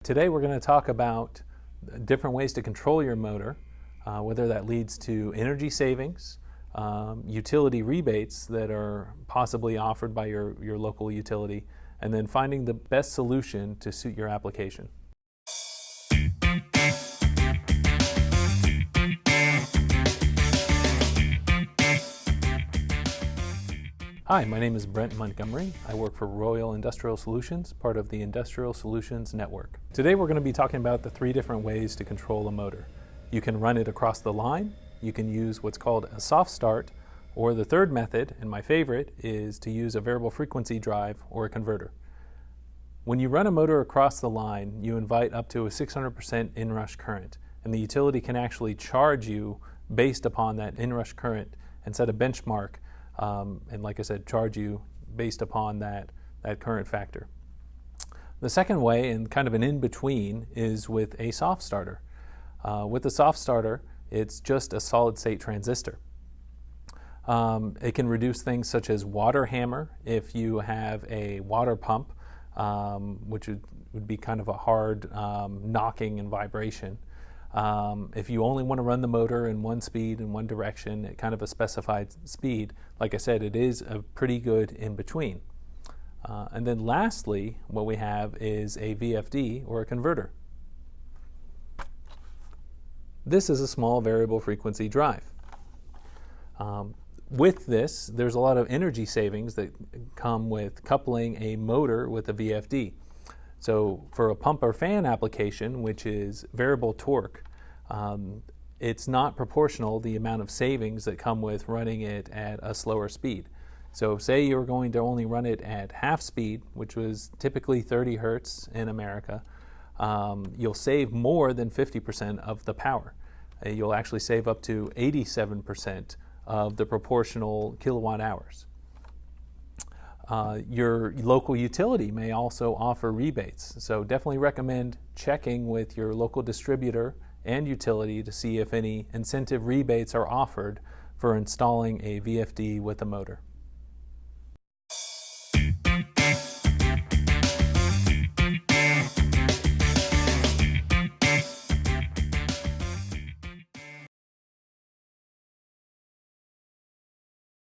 Today we're going to talk about different ways to control your motor, whether that leads to energy savings, utility rebates that are possibly offered by your local utility, and then finding the best solution to suit your application. Hi, my name is Brent Montgomery. I work for Royal Industrial Solutions, part of the Industrial Solutions Network. Today we're going to be talking about the 3 different ways to control a motor. You can run it across the line, you can use what's called a soft start, or the third method, and my favorite, is to use a variable frequency drive or a converter. When you run a motor across the line, you invite up to a 600% inrush current, and the utility can actually charge you based upon that inrush current and set a benchmark, and like I said, charge you based upon that current factor. The second way, and kind of an in-between, is with a soft starter. With a soft starter, it's just a solid-state transistor. It can reduce things such as water hammer if you have a water pump, which would be kind of a hard knocking and vibration. If you only want to run the motor in one speed in one direction at kind of a specified speed, like I said, it is a pretty good in-between. And then lastly, what we have is a VFD or a converter. This is a small variable frequency drive. With this, there's a lot of energy savings that come with coupling a motor with a VFD. So for a pump or fan application, which is variable torque, it's not proportional the amount of savings that come with running it at a slower speed. So say you're going to only run it at half speed, which was typically 30 hertz in America, you'll save more than 50% of the power. You'll actually save up to 87% of the proportional kilowatt hours. Your local utility may also offer rebates, so definitely recommend checking with your local distributor and utility to see if any incentive rebates are offered for installing a VFD with a motor.